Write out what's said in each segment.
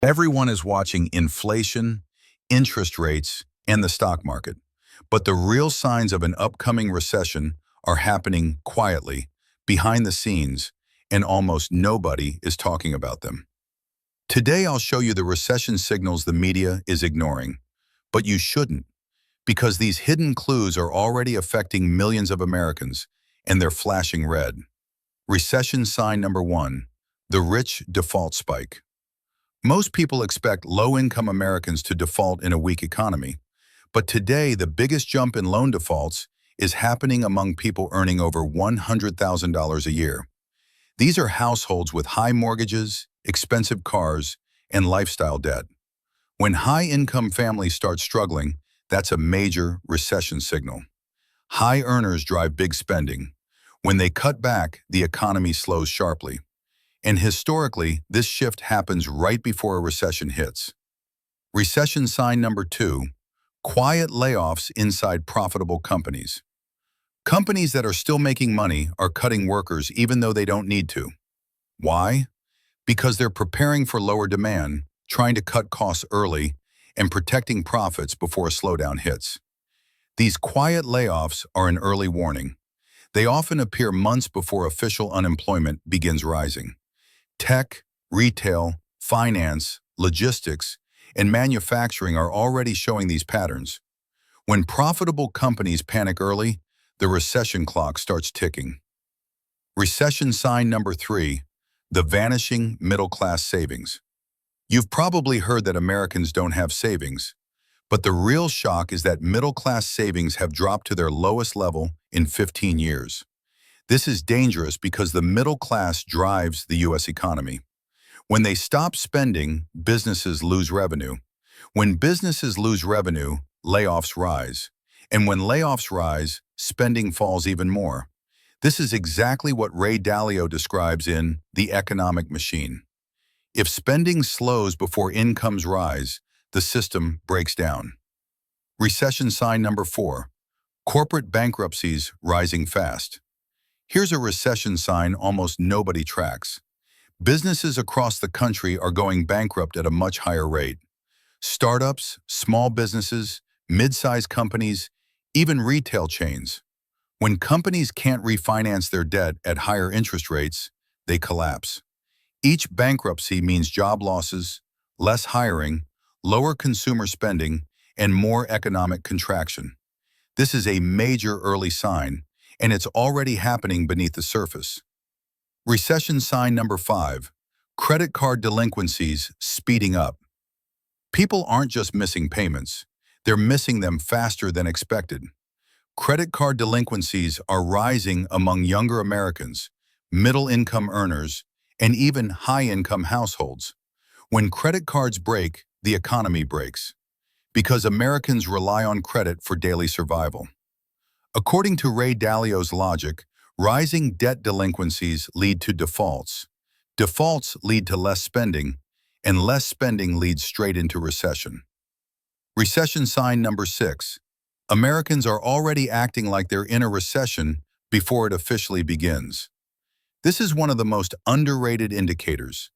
Everyone is watching inflation, interest rates, and the stock market. But the real signs of an upcoming recession are happening quietly, behind the scenes, and almost nobody is talking about them. Today I'll show you the recession signals the media is ignoring. But you shouldn't, because these hidden clues are already affecting millions of Americans, and they're flashing red. Recession sign number 1, the rich default spike. Most people expect low-income Americans to default in a weak economy, but today the biggest jump in loan defaults is happening among people earning over $100,000 a year. These are households with high mortgages, expensive cars, and lifestyle debt. When high-income families start struggling, that's a major recession signal. High earners drive big spending. When they cut back, the economy slows sharply. And historically, this shift happens right before a recession hits. Recession sign number 2, quiet layoffs inside profitable companies. Companies that are still making money are cutting workers even though they don't need to. Why? Because they're preparing for lower demand, trying to cut costs early, and protecting profits before a slowdown hits. These quiet layoffs are an early warning. They often appear months before official unemployment begins rising. Tech, retail, finance, logistics, and manufacturing are already showing these patterns. When profitable companies panic early, the recession clock starts ticking. Recession sign number 3, the vanishing middle-class savings. You've probably heard that Americans don't have savings, but the real shock is that middle-class savings have dropped to their lowest level in 15 years. This is dangerous because the middle class drives the U.S. economy. When they stop spending, businesses lose revenue. When businesses lose revenue, layoffs rise. And when layoffs rise, spending falls even more. This is exactly what Ray Dalio describes in The Economic Machine. If spending slows before incomes rise, the system breaks down. Recession sign number 4, corporate bankruptcies rising fast. Here's a recession sign almost nobody tracks. Businesses across the country are going bankrupt at a much higher rate. Startups, small businesses, mid-sized companies, even retail chains. When companies can't refinance their debt at higher interest rates, they collapse. Each bankruptcy means job losses, less hiring, lower consumer spending, and more economic contraction. This is a major early sign, and it's already happening beneath the surface. Recession sign number 5, credit card delinquencies speeding up. People aren't just missing payments, they're missing them faster than expected. Credit card delinquencies are rising among younger Americans, middle-income earners, and even high-income households. When credit cards break, the economy breaks, because Americans rely on credit for daily survival. According to Ray Dalio's logic, rising debt delinquencies lead to defaults. Defaults lead to less spending, and less spending leads straight into recession. Recession sign number 6. Americans are already acting like they're in a recession before it officially begins. This is one of the most underrated indicators.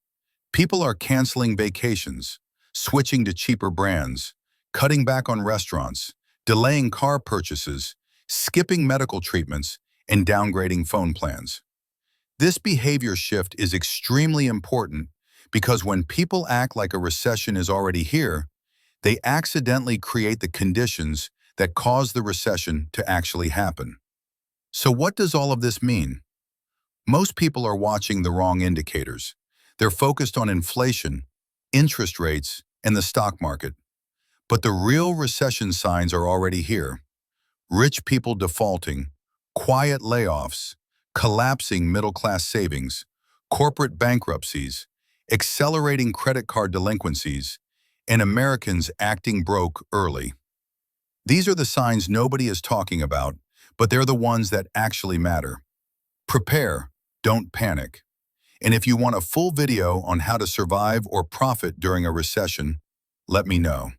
People are canceling vacations, switching to cheaper brands, cutting back on restaurants, delaying car purchases, skipping medical treatments, and downgrading phone plans. This behavior shift is extremely important because when people act like a recession is already here, they accidentally create the conditions that cause the recession to actually happen. So what does all of this mean? Most people are watching the wrong indicators. They're focused on inflation, interest rates, and the stock market. But the real recession signs are already here. Rich people defaulting, quiet layoffs, collapsing middle-class savings, corporate bankruptcies, accelerating credit card delinquencies, and Americans acting broke early. These are the signs nobody is talking about, but they're the ones that actually matter. Prepare, don't panic. And if you want a full video on how to survive or profit during a recession, let me know.